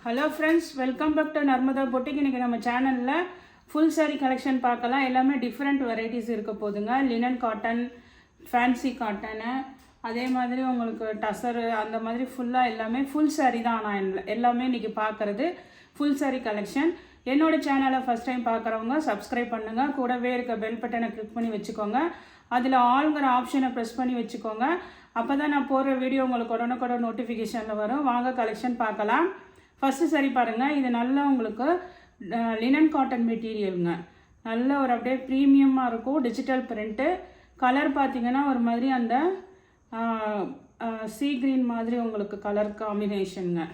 Hello friends, welcome back to Narmada boutique. இன்றைக்கி நம்ம சேனலில் ஃபுல் சாரீ கலெக்ஷன் பார்க்கலாம். எல்லாமே டிஃப்ரெண்ட் வெரைட்டிஸ் இருக்க போதுங்க. லினன் காட்டன், ஃபேன்சி காட்டனு, அதே மாதிரி உங்களுக்கு டசரு, அந்த மாதிரி ஃபுல்லாக எல்லாமே ஃபுல் சாரீ தான். நான் எல்லாமே இன்றைக்கி பார்க்குறது ஃபுல் சாரீ கலெக்ஷன். என்னோடய சேனலை ஃபஸ்ட் டைம் பார்க்குறவங்க சப்ஸ்கிரைப் பண்ணுங்கள். கூடவே இருக்க பெல் பட்டனை கிளிக் பண்ணி வச்சுக்கோங்க. அதில் ஆல்ங்கிற ஆப்ஷனை ப்ரெஸ் பண்ணி வச்சுக்கோங்க. அப்போ தான் நான் போடுற வீடியோ உங்களுக்கு உடனுக்குடன் நோட்டிஃபிகேஷனில் வரும். வாங்க கலெக்ஷன் பார்க்கலாம். ஃபஸ்ட்டு சரி பாருங்கள், இது நல்லா உங்களுக்கு லினன் காட்டன் மெட்டீரியலுங்க. நல்ல ஒரு அப்படியே ப்ரீமியமாக இருக்கும். Digital print. கலர் பார்த்திங்கன்னா ஒரு மாதிரி அந்த சீ க்ரீன் மாதிரி உங்களுக்கு கலர் காம்பினேஷனுங்க.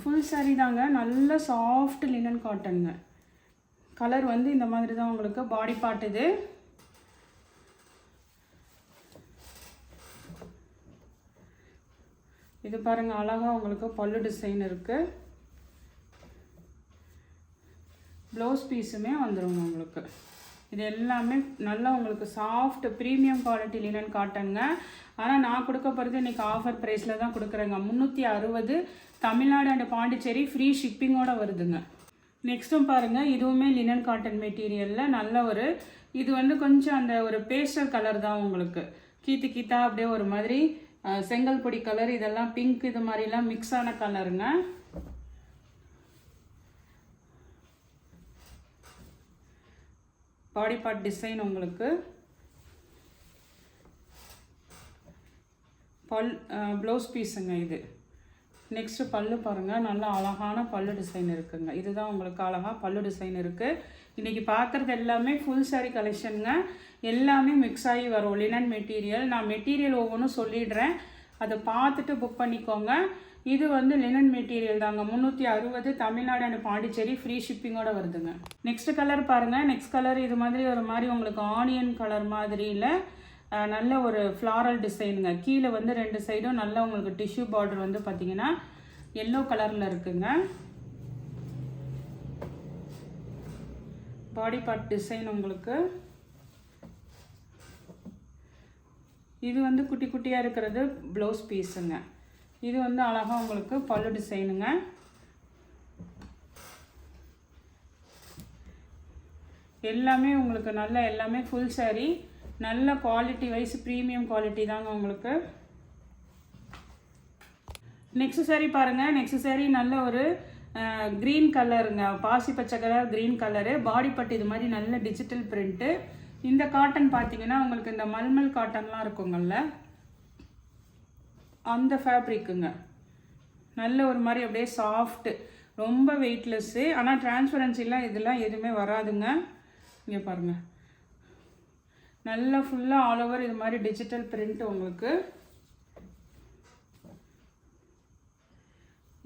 ஃபுல் சாரீ தாங்க. நல்ல சாஃப்ட் லினன் காட்டனுங்க. கலர் வந்து இந்த மாதிரி தான் உங்களுக்கு பாடி பார்ட். இது பாருங்கள், அழகாக உங்களுக்கு பல்லு டிசைன் இருக்குது. ப்ளவுஸ் பீஸுமே வந்துடும் உங்களுக்கு. இது எல்லாமே நல்லா உங்களுக்கு சாஃப்ட் ப்ரீமியம் குவாலிட்டி லினன் காட்டனுங்க. ஆனால் நான் கொடுக்க போகிறது இன்றைக்கி ஆஃபர் ப்ரைஸில் தான் கொடுக்குறேங்க. 360 தமிழ்நாடு அண்ட் பாண்டிச்சேரி ஃப்ரீ ஷிப்பிங்கோடு வருதுங்க. நெக்ஸ்ட்டும் பாருங்கள், இதுவுமே லினன் காட்டன் மெட்டீரியலில் நல்ல ஒரு இது வந்து கொஞ்சம் அந்த ஒரு பேஸ்டல் கலர் தான் உங்களுக்கு. கீத்தா அப்படியே ஒரு மாதிரி செங்கல் பொடி கலர், இதெல்லாம் பிங்க், இது மாதிரிலாம் மிக்ஸ் ஆன கலருங்க. பாடி பார்ட் டிசைன் உங்களுக்கு. ப்ளவுஸ் பீஸுங்க இது. நெக்ஸ்ட்டு பல்லு பாருங்கள், நல்லா அழகான பல்லு டிசைன் இருக்குங்க. இதுதான் உங்களுக்கு அழகாக பல்லு டிசைன் இருக்குது. இன்றைக்கி பார்க்குறது எல்லாமே ஃபுல் சாரீ கலெக்ஷனுங்க. எல்லாமே மிக்ஸ் ஆகி வரும் லினன் மெட்டீரியல். நான் மெட்டீரியல் ஒவ்வொன்றும் சொல்லிடுறேன், அதை பார்த்துட்டு புக் பண்ணிக்கோங்க. இது வந்து லினன் மெட்டீரியல் தாங்க. 360 தமிழ்நாடு அண்ட் பாண்டிச்சேரி ஃப்ரீ ஷிப்பிங்கோடு வருதுங்க. நெக்ஸ்ட் கலர் பாருங்கள். நெக்ஸ்ட் கலர் இது மாதிரி ஒரு மாதிரி உங்களுக்கு ஆனியன் கலர் மாதிரியில் நல்ல ஒரு ஃப்ளாரல் டிசைனுங்க. கீழே வந்து 2 சைடும் நல்ல உங்களுக்கு டிஷ்யூ பார்டர் வந்து பார்த்திங்கன்னா எல்லோ கலரில் இருக்குங்க. பாடி பார்ட் டிசைன் உங்களுக்கு. இது வந்து குட்டி குட்டியாக இருக்கிறது ப்ளவுஸ் பீஸுங்க. இது வந்து அழகாக உங்களுக்கு பல்லு டிசைனுங்க. எல்லாமே உங்களுக்கு நல்ல எல்லாமே ஃபுல் சாரீ. நல்ல குவாலிட்டி வைஸ் ப்ரீமியம் குவாலிட்டி தாங்க உங்களுக்கு. நெக்ஸ்ட் சாரீ பாருங்கள். நெக்ஸ்ட் சாரீ நல்ல ஒரு க்ரீன் கலருங்க. பாசி பச்சை கலர் க்ரீன் கலரு. பாடி பட்டு இது மாதிரி நல்ல டிஜிட்டல் பிரிண்ட்டு. இந்த காட்டன் பார்த்தீங்கன்னா உங்களுக்கு இந்த மல்மல் காட்டன்லாம் இருக்குங்கள்ல, அந்த ஃபேப்ரிக்குங்க. நல்ல ஒரு மாதிரி அப்படியே சாஃப்ட்டு, ரொம்ப வெயிட்லெஸ்ஸு. ஆனால் டிரான்ஸ்பரன்சிலாம் இதெல்லாம் எதுவுமே வராதுங்க. இங்கே பாருங்கள், நல்லா ஃபுல்லாக ஆல் ஓவர் இது மாதிரி டிஜிட்டல் பிரிண்ட் உங்களுக்கு.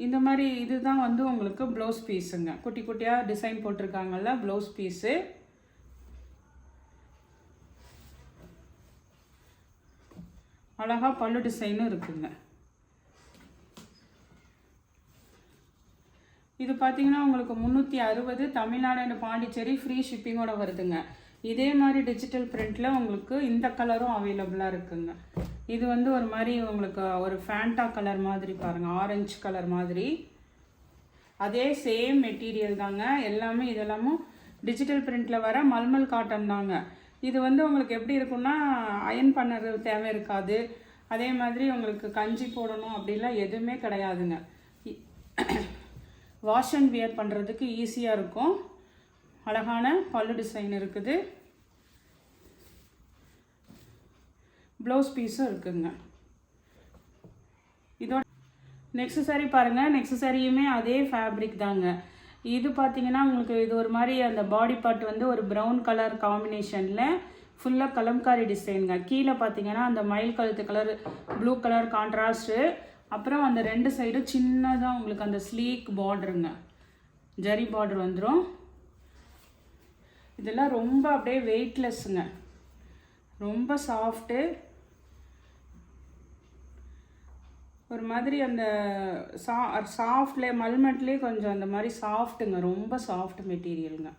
இந்த மாதிரி இதுதான் வந்து உங்களுக்கு ப்ளவுஸ் பீஸுங்க. குட்டி குட்டியாக டிசைன் போட்டிருக்காங்கல்ல ப்ளவுஸ் பீஸு. அழகாக பல்லு டிசைனும் இருக்குங்க. இது பார்த்தீங்கன்னா உங்களுக்கு 360 தமிழ்நாடு அண்ட் பாண்டிச்சேரி ஃப்ரீ ஷிப்பிங்கோட வருதுங்க. இதே மாதிரி டிஜிட்டல் பிரிண்டில் உங்களுக்கு இந்த கலரும் அவைலபிளாக இருக்குங்க. இது வந்து ஒரு மாதிரி உங்களுக்கு ஒரு ஃபேண்டா கலர் மாதிரி பாருங்கள், ஆரஞ்சு கலர் மாதிரி. அதே சேம் மெட்டீரியல் தாங்க. எல்லாமே இதெல்லாமும் டிஜிட்டல் பிரிண்டில் வர மல்மல் காட்டன் தாங்க. இது வந்து உங்களுக்கு எப்படி இருக்குன்னா அயன் பண்ணுறது தேவை இருக்காது. அதே மாதிரி உங்களுக்கு கஞ்சி போடணும் அப்படிலாம் எதுவுமே கிடையாதுங்க. வாஷ் அண்ட் வியர் பண்ணுறதுக்கு ஈஸியாக இருக்கும். அழகான பல்லு டிசைன் இருக்குது. ப்ளவுஸ் பீஸும் இருக்குங்க. இதோட நெக்ஸ்ட் சாரீ பாருங்கள். நெக்ஸ்ட் சாரியுமே அதே ஃபேப்ரிக் தாங்க. இது பார்த்தீங்கன்னா உங்களுக்கு இது ஒரு மாதிரி அந்த பாடி பார்ட் வந்து ஒரு ப்ரௌன் கலர் காம்பினேஷனில் ஃபுல்லாக கலம்காரி டிசைனுங்க. கீழே பார்த்தீங்கன்னா அந்த மயில் கழுத்து கலர் ப்ளூ கலர் கான்ட்ராஸ்ட்டு. அப்புறம் அந்த 2 சைடும் சின்னதாக உங்களுக்கு அந்த ஸ்லீக் பார்டருங்க, ஜரி பார்டர் வந்துடும். இதெல்லாம் ரொம்ப அப்படியே வெயிட்லெஸ்ஸுங்க, ரொம்ப சாஃப்ட்டு. ஒரு மாதிரி அந்த சாஃப்ட்லேயே மல்மெண்ட்லேயே கொஞ்சம் அந்த மாதிரி சாஃப்ட்டுங்க, ரொம்ப சாஃப்ட் மெட்டீரியலுங்க.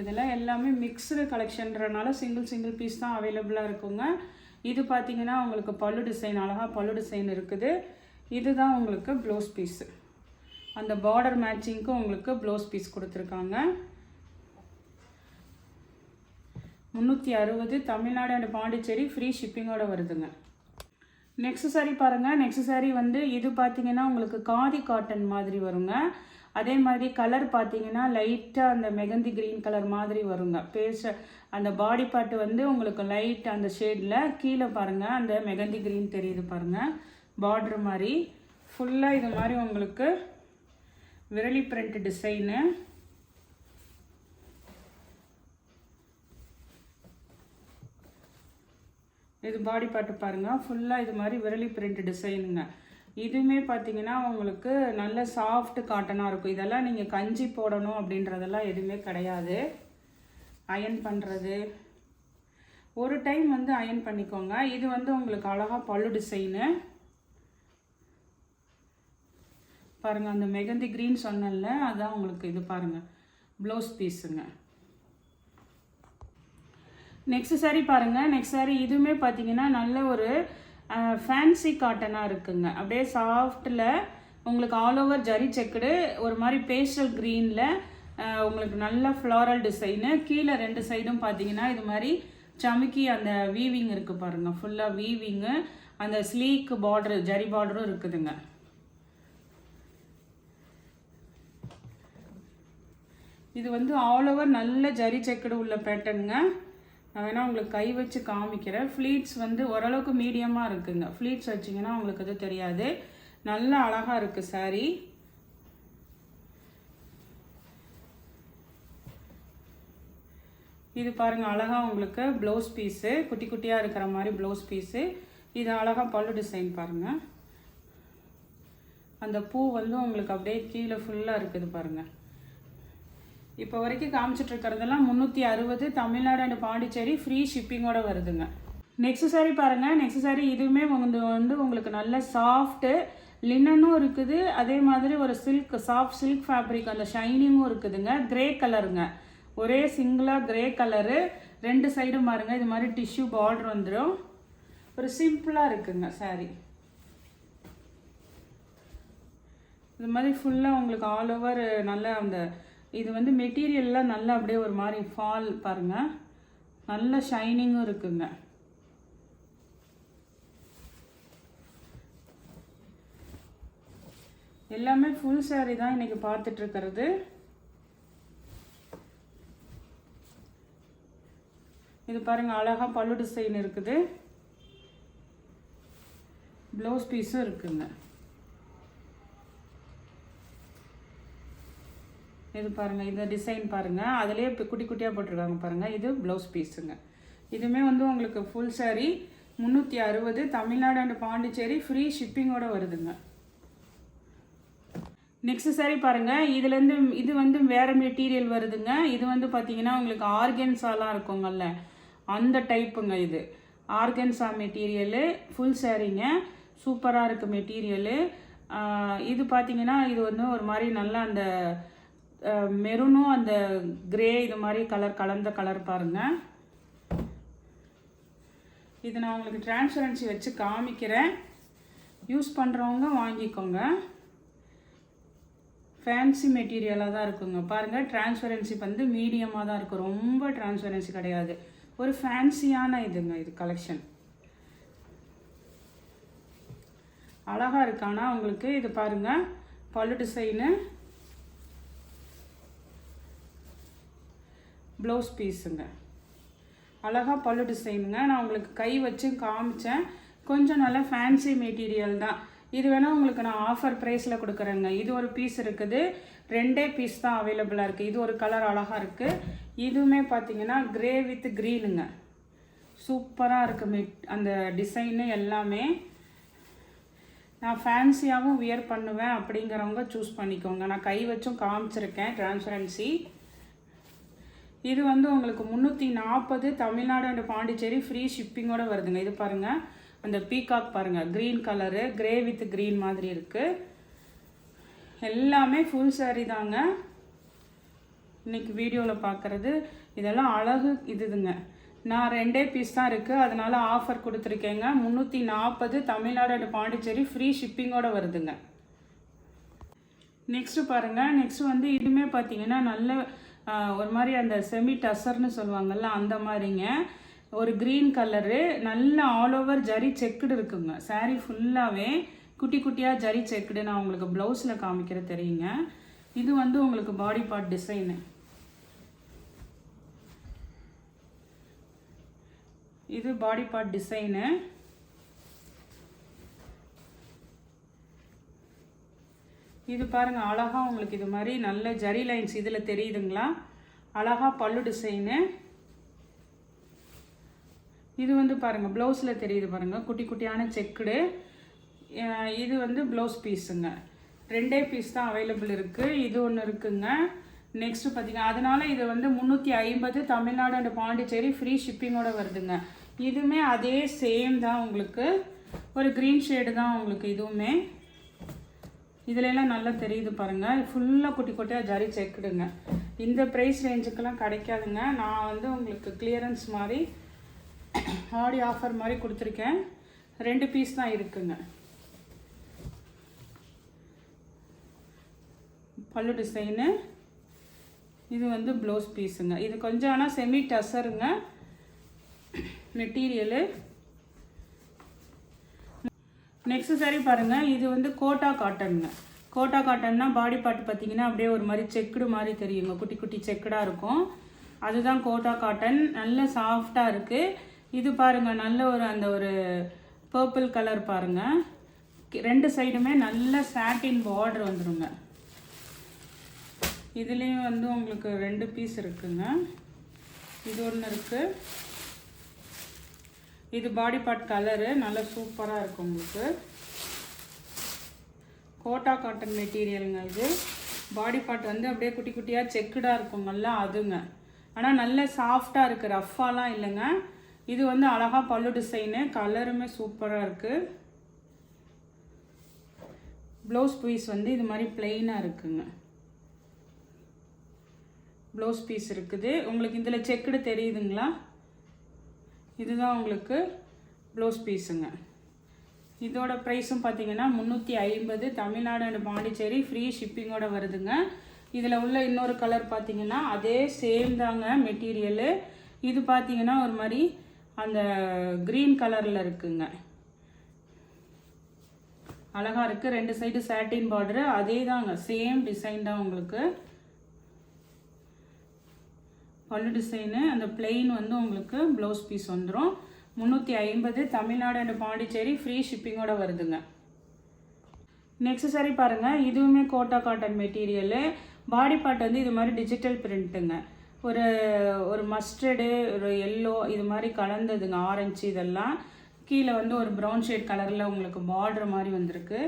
இதெல்லாம் எல்லாமே மிக்ஸ்டு கலெக்ஷன்றனால சிங்கிள் பீஸ் தான் அவைலபிளாக இருக்குங்க. இது பார்த்தீங்கன்னா உங்களுக்கு பல்லு டிசைன், அழகாக பல்லு டிசைன் இருக்குது. இதுதான் உங்களுக்கு ப்ளவுஸ் பீஸு. அந்த பார்டர் மேட்சிங்க்கு உங்களுக்கு ப்ளவுஸ் பீஸ் கொடுத்துருக்காங்க. 360 தமிழ்நாடு அண்ட் பாண்டிச்சேரி ஃப்ரீ ஷிப்பிங்கோடு வருதுங்க. நெக்ஸ்ட் சாரீ பாருங்கள். நெக்ஸ்ட் சாரீ வந்து இது பார்த்தீங்கன்னா உங்களுக்கு காதி காட்டன் மாதிரி வருங்க. அதே மாதிரி கலர் பார்த்தீங்கன்னா லைட்டாக அந்த மெகந்தி க்ரீன் கலர் மாதிரி வருங்க. அந்த பாடி பார்ட் வந்து உங்களுக்கு லைட் அந்த ஷேடில் கீழே பாருங்கள் அந்த மெகந்தி க்ரீன் தெரியுது பாருங்கள், பார்ட்ரு மாதிரி. ஃபுல்லாக இது மாதிரி உங்களுக்கு விரலி பிரிண்ட் டிசைனு. இது பாடி பார்ட்டு பாருங்கள், ஃபுல்லாக இது மாதிரி விரலி பிரிண்ட் டிசைனுங்க. இதுவுமே பார்த்தீங்கன்னா உங்களுக்கு நல்ல சாஃப்ட் காட்டனாக இருக்கும். இதெல்லாம் நீங்கள் கஞ்சி போடணும் அப்படின்றதெல்லாம் எதுவுமே கிடையாது. அயன் பண்ணுறது ஒரு டைம் வந்து அயன் பண்ணிக்கோங்க. இது வந்து உங்களுக்கு அழகாக பல்லு டிசைனு பாருங்கள். அந்த மெகந்தி க்ரீன் சொன்னல, அதான் உங்களுக்கு இது பாருங்கள் ப்ளவுஸ் பீஸுங்க. நெக்ஸ்ட் சாரீ பாருங்கள். நெக்ஸ்ட் சாரீ இதுவுமே பார்த்தீங்கன்னா நல்ல ஒரு ஃபேன்சி காட்டனாக இருக்குங்க. அப்படியே சாஃப்டில் உங்களுக்கு ஆல் ஓவர் ஜரி செக்குடு ஒரு மாதிரி பேஸ்டல் க்ரீனில் உங்களுக்கு நல்ல ஃப்ளாரல் டிசைனு. கீழே 2 சைடும் பார்த்தீங்கன்னா இது மாதிரி சமுக்கி அந்த வீவிங் இருக்குது பாருங்கள், ஃபுல்லாக வீவிங்கு. அந்த ஸ்லீக் பார்டரு ஜரி பார்டரும் இருக்குதுங்க. இது வந்து ஆல் ஓவர் நல்ல ஜரி செக்குடு உள்ள பேட்டர்னுங்க. நான் வேணால் உங்களுக்கு கை வச்சு காமிக்கிறேன். ஃப்ளீட்ஸ் வந்து ஓரளவுக்கு மீடியமாக இருக்குங்க. ஃப்ளீட்ஸ் வச்சிங்கன்னா உங்களுக்கு அது தெரியாது. நல்லா அழகாக இருக்குது சாரீ. இது பாருங்கள் அழகாக உங்களுக்கு ப்ளவுஸ் பீஸு, குட்டி குட்டியாக இருக்கிற மாதிரி ப்ளவுஸ் பீஸு. இது அழகாக பல்லு டிசைன் பாருங்கள். அந்த பூ வந்து உங்களுக்கு அப்படியே கீழே ஃபுல்லாக இருக்குது பாருங்கள். இப்போ வரைக்கும் காமிச்சிட்ருக்கிறதெல்லாம் 360 தமிழ்நாடு அண்ட் பாண்டிச்சேரி ஃப்ரீ ஷிப்பிங்கோடு வருதுங்க. நெக்ஸ்ட் சாரீ பாருங்கள். நெக்ஸ்ட் சாரீ இதுவுமே வந்து உங்களுக்கு நல்ல சாஃப்ட்டு லினனும் இருக்குது. அதே மாதிரி ஒரு சில்க் சாஃப்ட் சில்க் ஃபேப்ரிக் அந்த ஷைனிங்கும் இருக்குதுங்க. கிரே கலருங்க, ஒரே சிங்கிளாக கிரே கலரு. 2 சைடும் பாருங்கள் இது மாதிரி டிஷ்யூ பார்டர் வந்துடும். ஒரு சிம்பிளாக இருக்குங்க சாரீ. இது மாதிரி ஃபுல்லாக உங்களுக்கு ஆல் ஓவர் நல்ல அந்த இது வந்து மெட்டீரியல்லாம் நல்லா அப்படியே ஒரு மாதிரி ஃபால் பாருங்கள், நல்ல ஷைனிங்கும் இருக்குங்க. எல்லாமே ஃபுல் சாரீ தான் இன்றைக்கி பார்த்துட்ருக்கிறது. இது பாருங்கள் அழகாக பல்லு டிசைன் இருக்குது, ப்ளவுஸ் பீஸும் இருக்குங்க. இது பாருங்கள் இந்த டிசைன் பாருங்கள், அதிலே இப்போ குட்டி குட்டியாக போட்டிருக்காங்க பாருங்கள். இது ப்ளவுஸ் பீஸுங்க. இதுவுமே வந்து உங்களுக்கு full sari 360 Tamil Nadu and Pondicherry free ஷிப்பிங்கோடு வருதுங்க. நெக்ஸ்ட் சாரீ பாருங்கள். இதுலேருந்து இது வந்து வேறு மெட்டீரியல் வருதுங்க. இது வந்து பார்த்தீங்கன்னா உங்களுக்கு ஆர்கன்ஸாலாம் இருக்குங்கல்ல அந்த டைப்புங்க. இது ஆர்கன்ஸா மெட்டீரியலு, ஃபுல் சாரீங்க, சூப்பராக இருக்குது மெட்டீரியலு. இது பார்த்தீங்கன்னா இது வந்து ஒரு மாதிரி நல்லா அந்த மெரூனும் அந்த கிரே இது மாதிரி கலர் கலந்த கலர் பாருங்கள். இது நான் உங்களுக்கு டிரான்ஸ்பரன்சி வச்சு காமிக்கிறேன். யூஸ் பண்ணுறவங்க வாங்கிக்கோங்க. ஃபேன்சி மெட்டீரியலாக தான் இருக்குங்க. பாருங்கள் டிரான்ஸ்பரன்சி வந்து மீடியமாக தான் இருக்கும், ரொம்ப டிரான்ஸ்பரன்சி கிடையாது. ஒரு ஃபேன்சியான இதுங்க இது கலெக்ஷன். அழகாக இருக்கானா உங்களுக்கு. இது பாருங்கள் பல்லு டிசைனு, ப்ளவுஸ் பீஸுங்க. அழகாக பல்லு டிசைனுங்க. நான் உங்களுக்கு கை வச்சு காமிச்சேன். கொஞ்சம் நல்லா ஃபேன்சி மெட்டீரியல் தான். இது வேணால் உங்களுக்கு நான் ஆஃபர் ப்ரைஸில் கொடுக்குறேங்க. இது ஒரு பீஸ் இருக்குது, 2 பீஸ் தான் அவைலபிளாக இருக்குது. இது ஒரு கலர் அழகாக இருக்குது. இதுவுமே பார்த்தீங்கன்னா கிரே வித் க்ரீனுங்க, சூப்பராக இருக்குது அந்த டிசைனு எல்லாமே. நான் ஃபேன்சியாகவும் வியர் பண்ணுவேன் அப்படிங்கிறவங்க சூஸ் பண்ணிக்கோங்க. நான் கை வச்சும் காமிச்சிருக்கேன் டிரான்ஸ்பரன்சி. இது வந்து உங்களுக்கு 340 தமிழ்நாடு அண்ட் பாண்டிச்சேரி ஃப்ரீ ஷிப்பிங்கோடு வருதுங்க. இது பாருங்கள் அந்த பீகாக் பாருங்கள், green colour, grey with green மாதிரி இருக்குது. எல்லாமே ஃபுல் சாரீ தாங்க இன்றைக்கி வீடியோவில் பார்க்குறது. இதெல்லாம் அழகு இதுதுங்க. நான் 2 பீஸ் தான் இருக்குது, அதனால் ஆஃபர் கொடுத்துருக்கேங்க. 340 தமிழ்நாடு அண்ட் பாண்டிச்சேரி, ஃப்ரீ ஷிப்பிங்கோடு வருதுங்க. நெக்ஸ்ட்டு பாருங்கள், நெக்ஸ்ட்டு வந்து இதுவுமே பார்த்தீங்கன்னா நல்ல ஒரு மாதிரி அந்த செமி டசர்னு சொல்லுவாங்கள்ல அந்த மாதிரிங்க. ஒரு க்ரீன் கலரு, நல்ல ஆல் ஓவர் ஜரி செக்குடு இருக்குங்க. சாரீ ஃபுல்லாகவே குட்டி குட்டியாக ஜரி செக்குடு. நான் உங்களுக்கு ப்ளவுஸில் காமிக்கிற தெரியுங்க. இது வந்து உங்களுக்கு பாடி பார்ட் டிசைனு. இது பாடி பார்ட் டிசைனு. இது பாருங்கள், அழகாக உங்களுக்கு இது மாதிரி நல்ல ஜரி லைன்ஸ் இதில் தெரியுதுங்களா? அழகாக பல்லு டிசைனு. இது வந்து பாருங்கள் ப்ளவுஸில் தெரியுது பாருங்கள், குட்டி குட்டியான செக்குடு. இது வந்து ப்ளவுஸ் பீஸுங்க. 2 பீஸ் தான் அவைலபிள் இருக்குது. இது ஒன்று இருக்குங்க. நெக்ஸ்ட்டு பார்த்தீங்கன்னா அதனால் இது வந்து 350 தமிழ்நாடு அண்ட் பாண்டிச்சேரி, ஃப்ரீ ஷிப்பிங்கோடு வருதுங்க. இதுவுமே அதே சேம் தான், உங்களுக்கு ஒரு க்ரீன் ஷேடு தான் உங்களுக்கு இதுவுமே. இதிலெல்லாம் நல்லா தெரியுது பாருங்கள், ஃபுல்லாக குட்டி குட்டியாக ஜரி செக்குடுங்க. இந்த ப்ரைஸ் ரேஞ்சுக்கெல்லாம் கிடைக்காதுங்க. நான் வந்து உங்களுக்கு கிளியரன்ஸ் மாதிரி ஆடி ஆஃபர் மாதிரி கொடுத்துருக்கேன். 2 பீஸ் தான் இருக்குங்க. பல்லு டிசைனு. இது வந்து ப்ளவுஸ் பீஸுங்க. இது கொஞ்சம் ஆனால் செமி டசருங்க மெட்டீரியலு. நெக்ஸ்ட் சாரி பாருங்கள், இது வந்து கோட்டா காட்டனுங்க. கோட்டா காட்டன்னா பாடி பார்ட் பார்த்தீங்கன்னா அப்படியே ஒரு மாதிரி செக்குடு மாதிரி தெரியுங்க, குட்டி குட்டி செக்குடாக இருக்கும். அதுதான் கோட்டா காட்டன். நல்ல சாஃப்டாக இருக்குது. இது பாருங்கள், நல்ல ஒரு அந்த ஒரு பர்பிள் கலர் பாருங்கள். 2 சைடுமே நல்ல சாட்டின் பார்டர் வந்துடுங்க. இதுலேயும் வந்து உங்களுக்கு 2 பீஸ் இருக்குங்க. இது ஒன்று இருக்குது. இது பாடி பார்ட் கலரு நல்லா சூப்பராக இருக்கும் உங்களுக்கு. கோட்டா காட்டன் மெட்டீரியலுங்க. இது பாடி பார்ட் வந்து அப்படியே குட்டி குட்டியாக செக்குடாக இருக்குங்கல்ல அதுங்க. ஆனால் நல்ல சாஃப்டாக இருக்குது, ரஃப்பாலாம் இல்லைங்க. இது வந்து அழகாக பல்லு டிசைனு. கலருமே சூப்பராக இருக்குது. ப்ளவுஸ் பீஸ் வந்து இது மாதிரி பிளெயினாக இருக்குங்க. ப்ளவுஸ் பீஸ் இருக்குது உங்களுக்கு. இதில் செக்குடு தெரியுதுங்களா? இதுதான் உங்களுக்கு ப்ளவுஸ் பீஸுங்க. இதோட ப்ரைஸும் பார்த்தீங்கன்னா 350 தமிழ்நாடு அண்ட் பாண்டிச்சேரி, ஃப்ரீ ஷிப்பிங்கோடு வருதுங்க. இதில் உள்ள இன்னொரு கலர் பார்த்தீங்கன்னா அதே சேம் தாங்க மெட்டீரியலு. இது பார்த்தீங்கன்னா ஒரு மாதிரி அந்த க்ரீன் கலரில் இருக்குங்க. அழகாக இருக்குது. 2 சைடு சாட்டின் பார்டரு. அதே தாங்க, சேம் டிசைன் தான் உங்களுக்கு. பல்லு டிசைனு. அந்த பிளெயின் வந்து உங்களுக்கு ப்ளவுஸ் பீஸ் வந்துடும். 350 தமிழ்நாடு அண்ட் பாண்டிச்சேரி, ஃப்ரீ ஷிப்பிங்கோடு வருதுங்க. நெக்ஸ்ட் சாரி பாருங்கள், இதுவுமே Kota cotton material. Body part வந்து இது மாதிரி டிஜிட்டல் பிரிண்ட்டுங்க. ஒரு மஸ்டர்டு, ஒரு எல்லோ இது மாதிரி கலந்ததுங்க, ஆரஞ்சு இதெல்லாம். கீழே வந்து ஒரு ப்ரௌன் ஷேட் கலரில் உங்களுக்கு பார்டர் மாதிரி வந்திருக்கு.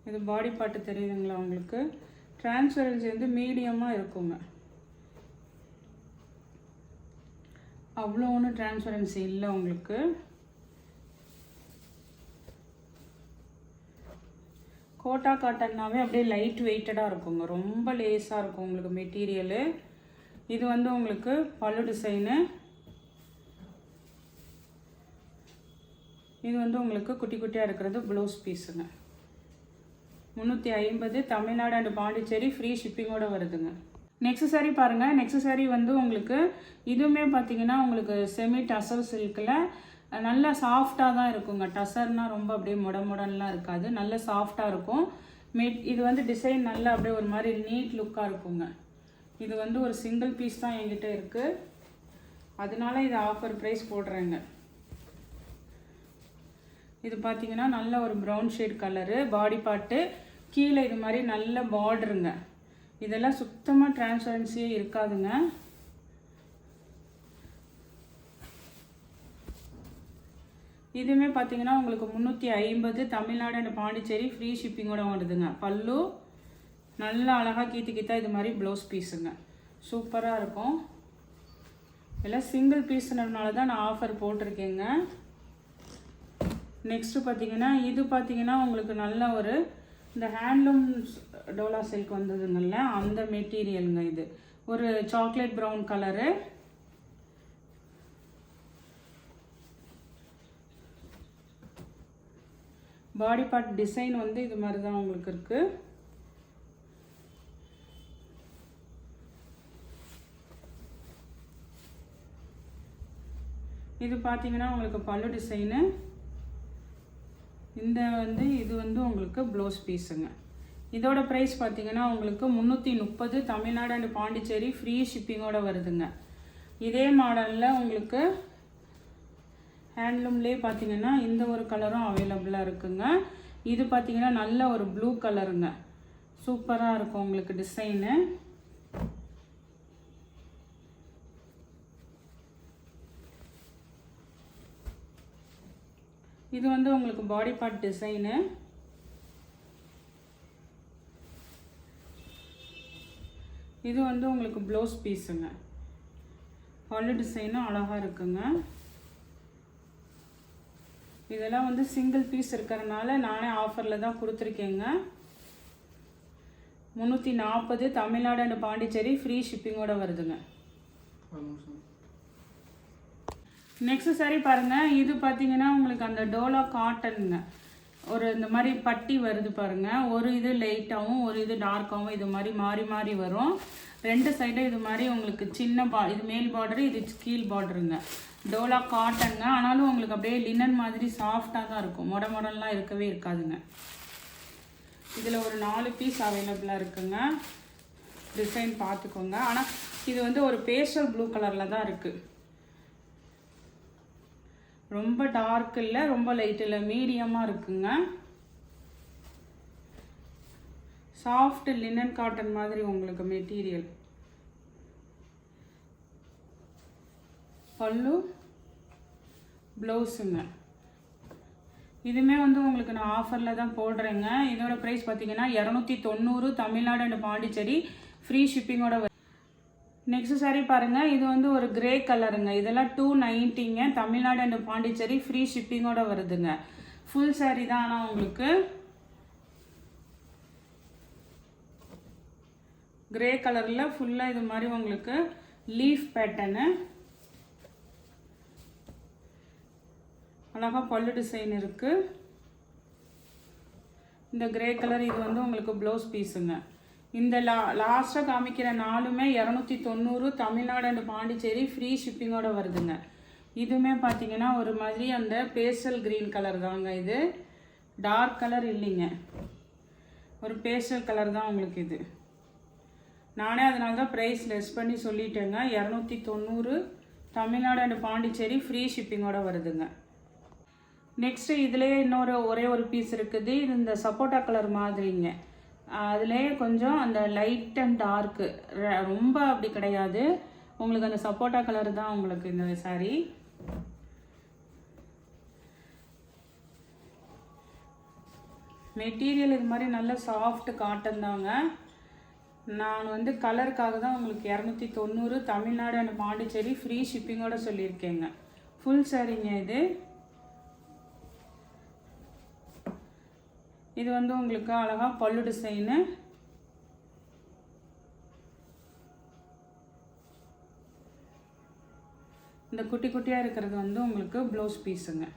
இது பாடி பார்ட்டு தெரியுதுங்களா உங்களுக்கு? டிரான்ஸ்பரன்சி வந்து மீடியமாக இருக்குங்க. அவ்வளோ ஒன்றும் டிரான்ஸ்பரன்சி இல்லை உங்களுக்கு. கோட்டா காட்டன்னாவே அப்படியே லைட் வெயிட்டடாக இருக்குங்க, ரொம்ப லேஸாக இருக்கும் உங்களுக்கு மெட்டீரியலு. இது வந்து உங்களுக்கு பல்லு டிசைனு. இது வந்து உங்களுக்கு குட்டி குட்டியாக இருக்கிறது ப்ளவுஸ் பீஸுங்க. 350 தமிழ்நாடு அண்ட் பாண்டிச்சேரி, ஃப்ரீ ஷிப்பிங்கோடு வருதுங்க. நெக்ஸ்ட் சாரி பாருங்கள். நெக்ஸ்ட் சாரி வந்து உங்களுக்கு இதுவுமே பார்த்தீங்கன்னா உங்களுக்கு செமி டசர் சில்கில் நல்லா சாஃப்டாக தான் இருக்குங்க. டசர்னால் ரொம்ப அப்படியே முடன்லாம் இருக்காது, நல்ல சாஃப்டாக இருக்கும். இது வந்து டிசைன் நல்லா அப்படியே ஒரு மாதிரி நீட் லுக்காக இருக்குங்க. இது வந்து ஒரு சிங்கிள் பீஸ் தான் என்கிட்ட இருக்குது, அதனால இது ஆஃபர் ப்ரைஸ் போடுறேங்க. இது பார்த்தீங்கன்னா நல்ல ஒரு ப்ரௌன் ஷேட் கலரு. பாடி பார்ட்டு கீழே இது மாதிரி நல்ல பார்டருங்க. இதெல்லாம் சுத்தமாக டிரான்ஸ்பரன்சியே இருக்காதுங்க. இதுவுமே பார்த்தீங்கன்னா உங்களுக்கு 350 தமிழ்நாடு அண்ட் பாண்டிச்சேரி, ஃப்ரீ ஷிப்பிங்கோட வருதுங்க. பல்லு நல்லா அழகாக கீத்தா இது மாதிரி ப்ளவுஸ் பீஸுங்க. சூப்பராக இருக்கும். எல்லாம் சிங்கிள் பீஸ்னால தான் நான் ஆஃபர் போட்டிருக்கேங்க. நெக்ஸ்ட்டு பார்த்தீங்கன்னா இது பார்த்தீங்கன்னா உங்களுக்கு நல்ல ஒரு இந்த ஹேண்ட்லூம் டோலா சில்க் வந்ததுங்கல்ல அந்த மெட்டீரியலுங்க. இது ஒரு chocolate brown colour. Body part design வந்து இது மாதிரி தான் உங்களுக்கு இருக்குது. இது பார்த்தீங்கன்னா உங்களுக்கு பல்லு டிசைனு. இது வந்து உங்களுக்கு ப்ளவுஸ் பீஸுங்க. இதோட ப்ரைஸ் பார்த்தீங்கன்னா உங்களுக்கு 330 தமிழ்நாடு அண்ட் பாண்டிச்சேரி ஃப்ரீ ஷிப்பிங்கோட வருதுங்க. இதே மாடலில் உங்களுக்கு ஹேண்ட்லூம்லேயே பார்த்தீங்கன்னா இந்த ஒரு கலரும் அவைலபிளாக இருக்குங்க. இது பார்த்தீங்கன்னா நல்ல ஒரு ப்ளூ கலருங்க. சூப்பராக இருக்கும் உங்களுக்கு டிசைனு. இது வந்து உங்களுக்கு பாடி பார்ட் டிசைனு. இது வந்து உங்களுக்கு ப்ளவுஸ் பீஸுங்க. பல்லு டிசைனும் அழகாக இருக்குங்க. இதெல்லாம் வந்து சிங்கிள் பீஸ் இருக்கிறனால நானே ஆஃபரில் தான் கொடுத்துருக்கேங்க. 340 தமிழ்நாடு அண்ட் பாண்டிச்சேரி ஃப்ரீ ஷிப்பிங்கோட வருதுங்க. நெக்ஸ்ட் சாரி பாருங்கள். இது பார்த்தீங்கன்னா உங்களுக்கு அந்த டோலா காட்டனுங்க. ஒரு இந்த மாதிரி பட்டி வருது பாருங்கள். ஒரு இது லைட்டாகவும் ஒரு இது டார்க்காகவும் இது மாதிரி மாறி மாறி வரும். ரெண்டு சைடும் இது மாதிரி உங்களுக்கு சின்ன இது மேல் பார்டரு, இது கீழ் பார்டருங்க. டோலா காட்டனுங்க. ஆனாலும் உங்களுக்கு அப்படியே லினன் மாதிரி சாஃப்டாக தான் இருக்கும். மொடலாம் இருக்கவே இருக்காதுங்க. இதில் ஒரு 4 பீஸ் அவைலபிளாக இருக்குங்க. டிசைன் பார்த்துக்கோங்க. ஆனால் இது வந்து ஒரு பேஸ்டல் ப்ளூ கலரில் தான் இருக்குது. ரொம்ப டார்க் இல்லை, ரொம்ப லைட் இல்லை, மீடியமாக இருக்குங்க. சாஃப்ட் லினன் காட்டன் மாதிரி உங்களுக்கு மெட்டீரியல். பல்லு ப்ளவுஸுங்க. இதுவுமே வந்து உங்களுக்கு நான் ஆஃபரில் தான் போடுறேங்க. இதோட ப்ரைஸ் பார்த்தீங்கன்னா 290 தமிழ்நாடு அண்ட் பாண்டிச்சேரி ஃப்ரீ ஷிப்பிங்கோட. நெக்ஸ்ட் சாரி பாருங்கள். இது வந்து ஒரு கிரே கலருங்க. இதெல்லாம் 290ங்க. தமிழ்நாடு அண்ட் பாண்டிச்சேரி ஃப்ரீ ஷிப்பிங்கோட வருதுங்க. ஃபுல் சாரி தான். ஆனால் உங்களுக்கு கிரே கலரில் ஃபுல்லாக இது மாதிரி உங்களுக்கு லீஃப் பேட்டர்னு அழகாக பல்லு டிசைன் இருக்குது. இந்த கிரே கலர் இது வந்து உங்களுக்கு ப்ளவுஸ் பீஸுங்க. இந்த லாஸ்ட்டாக காமிக்கிற 4மே 290 தமிழ்நாடு அண்ட் பாண்டிச்சேரி ஃப்ரீ ஷிப்பிங்கோட வருதுங்க. இதுவுமே பார்த்தீங்கன்னா ஒரு மாதிரி அந்த பேஸ்டல் க்ரீன் கலர் தாங்க. இது டார்க் கலர் இல்லைங்க, ஒரு பேஸ்டல் கலர் தான் உங்களுக்கு இது. நானே அதனால தான் ப்ரைஸ் லெஸ் பண்ணி சொல்லிட்டேங்க. 290 தமிழ்நாடு அண்ட் பாண்டிச்சேரி ஃப்ரீ ஷிப்பிங்கோட வருதுங்க. நெக்ஸ்ட்டு இதுலேயே ஒரே ஒரு பீஸ் இருக்குது. இது இந்த சப்போட்டா கலர் மாதிரிங்க. அதுலேயே கொஞ்சம் அந்த லைட் அண்ட் டார்க்கு, ரொம்ப அப்படி கிடையாது. உங்களுக்கு அந்த சப்போட்டா கலர் தான் உங்களுக்கு இந்த சாரி. மெட்டீரியல் இது மாதிரி நல்ல சாஃப்ட் காட்டன் தாங்க. நான் வந்து கலருக்காக தான் உங்களுக்கு 290 தமிழ்நாடு அண்ட் பாண்டிச்சேரி ஃப்ரீ ஷிப்பிங்கோட சொல்லியிருக்கேங்க. ஃபுல் சாரிங்க இது. இது வந்து உங்களுக்கு அழகாக பல்லு டிசைனு. இந்த குட்டி குட்டியாக இருக்கிறது வந்து உங்களுக்கு ப்ளவுஸ் பீஸுங்க.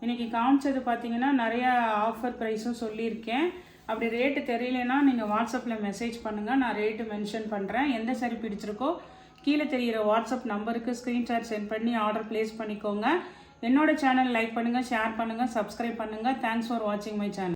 இன்றைக்கி காமிச்சது பார்த்தீங்கன்னா நிறையா ஆஃபர் ப்ரைஸும் சொல்லியிருக்கேன். அப்படி ரேட்டு தெரியலனா நீங்கள் வாட்ஸ்அப்பில் மெசேஜ் பண்ணுங்கள், நான் ரேட்டு மென்ஷன் பண்ணுறேன். எந்த சாரி பிடிச்சிருக்கோ கீழே தெரிகிற வாட்ஸ்அப் நம்பருக்கு ஸ்க்ரீன்ஷாட் சென்ட் பண்ணி ஆர்டர் ப்ளேஸ் பண்ணிக்கோங்க. என்னோட சேனல் லைக் பண்ணுங்கள், ஷேர் பண்ணுங்கள், சப்ஸ்கிரைப் பண்ணுங்கள். தேங்க்ஸ் ஃபார் வாட்சிங் மை சேனல்.